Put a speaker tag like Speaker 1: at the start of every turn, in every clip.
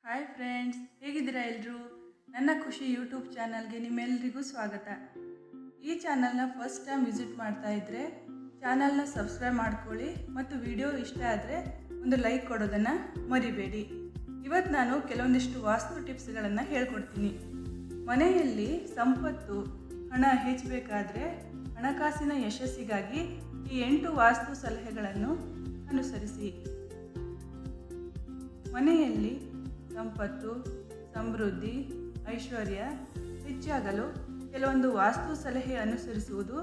Speaker 1: Hi friends, ಹೇಗಿದ್ದೀರಾ ಎಲ್ಲರೂ? ನನ್ನ ಖುಷಿ ಯೂಟ್ಯೂಬ್ ಚಾನಲ್ಗೆ ನಿಮ್ಮೆಲ್ಲರಿಗೂ ಸ್ವಾಗತ. ಈ ಚಾನಲ್ನ ಫಸ್ಟ್ ಟೈಮ್ ವಿಸಿಟ್ ಮಾಡ್ತಾ ಇದ್ದರೆ ಚಾನಲ್ನ ಸಬ್ಸ್ಕ್ರೈಬ್ ಮಾಡ್ಕೊಳ್ಳಿ ಮತ್ತು ವಿಡಿಯೋ ಇಷ್ಟ ಆದರೆ ಒಂದು ಲೈಕ್ ಕೊಡೋದನ್ನು ಮರಿಬೇಡಿ. ಇವತ್ತು ನಾನು ಕೆಲವೊಂದಿಷ್ಟು ವಾಸ್ತು ಟಿಪ್ಸ್ಗಳನ್ನು ಹೇಳ್ಕೊಡ್ತೀನಿ. ಮನೆಯಲ್ಲಿ ಸಂಪತ್ತು, ಹಣ ಹೆಚ್ಚಬೇಕಾದ್ರೆ ಹಣಕಾಸಿನ ಯಶಸ್ಸಿಗಾಗಿ ಈ 8 ವಾಸ್ತು ಸಲಹೆಗಳನ್ನು ಅನುಸರಿಸಿ. ಮನೆಯಲ್ಲಿ ಸಂಪತ್ತು, ಸಮೃದ್ಧಿ, ಐಶ್ವರ್ಯ ಹೆಚ್ಚಾಗಲು ಕೆಲವೊಂದು ವಾಸ್ತು ಸಲಹೆ ಅನುಸರಿಸುವುದು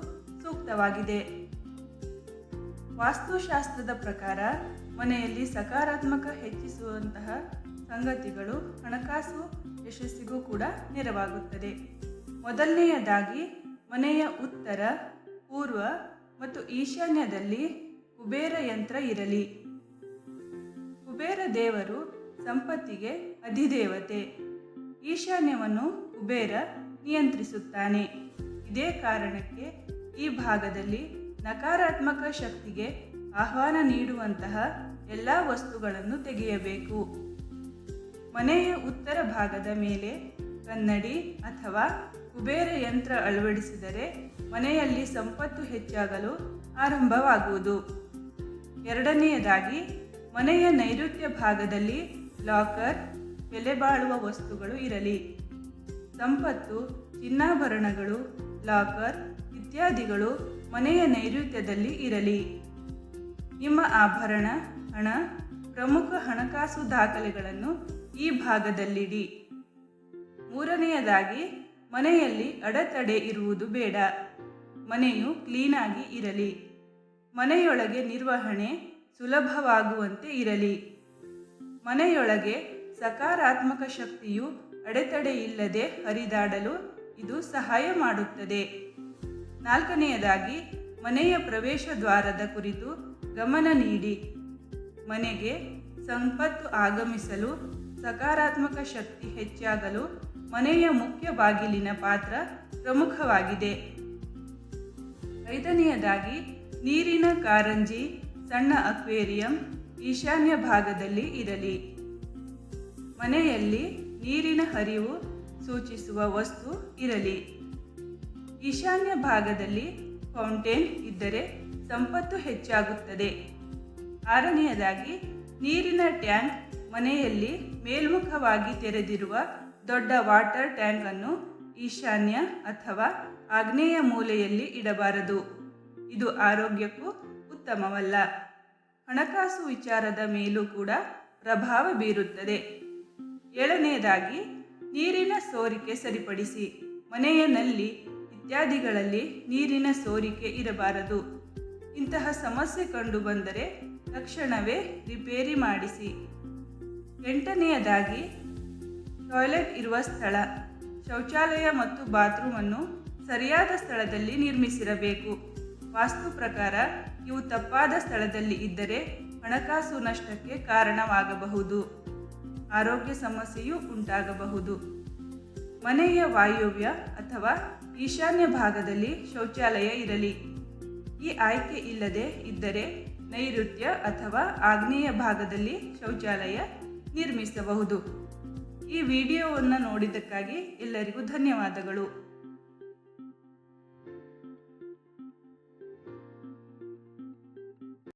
Speaker 1: ಸೂಕ್ತವಾಗಿದೆ. ವಾಸ್ತುಶಾಸ್ತ್ರದ ಪ್ರಕಾರ ಮನೆಯಲ್ಲಿ ಸಕಾರಾತ್ಮಕ ಹೆಚ್ಚಿಸುವಂತಹ ಸಂಗತಿಗಳು ಹಣಕಾಸು ಯಶಸ್ಸಿಗೂ ಕೂಡ ನೆರವಾಗುತ್ತದೆ. ಮೊದಲನೆಯದಾಗಿ, ಮನೆಯ ಉತ್ತರ, ಪೂರ್ವ ಮತ್ತು ಈಶಾನ್ಯದಲ್ಲಿ ಕುಬೇರ ಯಂತ್ರ ಇರಲಿ. ಕುಬೇರ ದೇವರು ಸಂಪತ್ತಿಗೆ ಅಧಿದೇವತೆ. ಈಶಾನ್ಯವನ್ನು ಕುಬೇರ ನಿಯಂತ್ರಿಸುತ್ತಾನೆ. ಇದೇ ಕಾರಣಕ್ಕೆ ಈ ಭಾಗದಲ್ಲಿ ನಕಾರಾತ್ಮಕ ಶಕ್ತಿಗೆ ಆಹ್ವಾನ ನೀಡುವಂತಹ ಎಲ್ಲ ವಸ್ತುಗಳನ್ನು ತೆಗೆಯಬೇಕು. ಮನೆಯ ಉತ್ತರ ಭಾಗದ ಮೇಲೆ ಕನ್ನಡಿ ಅಥವಾ ಕುಬೇರ ಯಂತ್ರ ಅಳವಡಿಸಿದರೆ ಮನೆಯಲ್ಲಿ ಸಂಪತ್ತು ಹೆಚ್ಚಾಗಲು ಆರಂಭವಾಗುವುದು. ಎರಡನೆಯದಾಗಿ, ಮನೆಯ ನೈಋತ್ಯ ಭಾಗದಲ್ಲಿ ಲಾಕರ್, ಬೆಲೆ ಬಾಳುವ ವಸ್ತುಗಳು ಇರಲಿ. ಸಂಪತ್ತು, ಚಿನ್ನಾಭರಣಗಳು, ಲಾಕರ್ ಇತ್ಯಾದಿಗಳು ಮನೆಯ ನೈಋತ್ಯದಲ್ಲಿ ಇರಲಿ. ನಿಮ್ಮ ಆಭರಣ, ಹಣ, ಪ್ರಮುಖ ಹಣಕಾಸು ದಾಖಲೆಗಳನ್ನು ಈ ಭಾಗದಲ್ಲಿಡಿ. ಮೂರನೆಯದಾಗಿ, ಮನೆಯಲ್ಲಿ ಅಡೆತಡೆ ಇರುವುದು ಬೇಡ. ಮನೆಯು ಕ್ಲೀನಾಗಿ ಇರಲಿ. ಮನೆಯೊಳಗೆ ನಿರ್ವಹಣೆ ಸುಲಭವಾಗುವಂತೆ ಇರಲಿ. ಮನೆಯೊಳಗೆ ಸಕಾರಾತ್ಮಕ ಶಕ್ತಿಯು ಅಡೆತಡೆ ಇಲ್ಲದೆ ಹರಿದಾಡಲು ಇದು ಸಹಾಯ ಮಾಡುತ್ತದೆ. ನಾಲ್ಕನೆಯದಾಗಿ, ಮನೆಯ ಪ್ರವೇಶ ದ್ವಾರದ ಕುರಿತು ಗಮನ ನೀಡಿ. ಮನೆಗೆ ಸಂಪತ್ತು ಆಗಮಿಸಲು, ಸಕಾರಾತ್ಮಕ ಶಕ್ತಿ ಹೆಚ್ಚಾಗಲು ಮನೆಯ ಮುಖ್ಯ ಬಾಗಿಲಿನ ಪಾತ್ರ ಪ್ರಮುಖವಾಗಿದೆ. ಐದನೆಯದಾಗಿ, ನೀರಿನ ಕಾರಂಜಿ, ಸಣ್ಣ ಅಕ್ವೇರಿಯಂ ಈಶಾನ್ಯ ಭಾಗದಲ್ಲಿ ಇರಲಿ. ಮನೆಯಲ್ಲಿ ನೀರಿನ ಹರಿವು ಸೂಚಿಸುವ ವಸ್ತು ಇರಲಿ. ಈಶಾನ್ಯ ಭಾಗದಲ್ಲಿ ಫೌಂಟೇನ್ ಇದ್ದರೆ ಸಂಪತ್ತು ಹೆಚ್ಚಾಗುತ್ತದೆ. ಆರನೆಯದಾಗಿ, ನೀರಿನ ಟ್ಯಾಂಕ್ ಮನೆಯಲ್ಲಿ ಮೇಲ್ಮುಖವಾಗಿ ತೆರೆದಿರುವ ದೊಡ್ಡ ವಾಟರ್ ಟ್ಯಾಂಕ್ ಅನ್ನು ಈಶಾನ್ಯ ಅಥವಾ ಆಗ್ನೇಯ ಮೂಲೆಯಲ್ಲಿ ಇಡಬಾರದು. ಇದು ಆರೋಗ್ಯಕ್ಕೂ ಉತ್ತಮವಲ್ಲ. ಹಣಕಾಸು ವಿಚಾರದ ಮೇಲೂ ಕೂಡ ಪ್ರಭಾವ ಬೀರುತ್ತದೆ. ಏಳನೆಯದಾಗಿ, ನೀರಿನ ಸೋರಿಕೆ ಸರಿಪಡಿಸಿ. ಮನೆಯ ನಲ್ಲಿ ಇತ್ಯಾದಿಗಳಲ್ಲಿ ನೀರಿನ ಸೋರಿಕೆ ಇರಬಾರದು. ಇಂತಹ ಸಮಸ್ಯೆ ಕಂಡುಬಂದರೆ ತಕ್ಷಣವೇ ರಿಪೇರಿ ಮಾಡಿಸಿ. ಎಂಟನೆಯದಾಗಿ, ಟಾಯ್ಲೆಟ್ ಇರುವ ಸ್ಥಳ, ಶೌಚಾಲಯ ಮತ್ತು ಬಾತ್ರೂಮನ್ನು ಸರಿಯಾದ ಸ್ಥಳದಲ್ಲಿ ನಿರ್ಮಿಸಿರಬೇಕು. ವಾಸ್ತು ಪ್ರಕಾರ ಇವು ತಪ್ಪಾದ ಸ್ಥಳದಲ್ಲಿ ಇದ್ದರೆ ಹಣಕಾಸು ನಷ್ಟಕ್ಕೆ ಕಾರಣವಾಗಬಹುದು. ಆರೋಗ್ಯ ಸಮಸ್ಯೆಯೂ ಉಂಟಾಗಬಹುದು. ಮನೆಯ ವಾಯುವ್ಯ ಅಥವಾ ಈಶಾನ್ಯ ಭಾಗದಲ್ಲಿ ಶೌಚಾಲಯ ಇರಲಿ. ಈ ಆಯ್ಕೆ ಇಲ್ಲದೆ ಇದ್ದರೆ ನೈಋತ್ಯ ಅಥವಾ ಆಗ್ನೇಯ ಭಾಗದಲ್ಲಿ ಶೌಚಾಲಯ ನಿರ್ಮಿಸಬಹುದು. ಈ ವಿಡಿಯೋವನ್ನು ನೋಡಿದ್ದಕ್ಕಾಗಿ ಎಲ್ಲರಿಗೂ ಧನ್ಯವಾದಗಳು.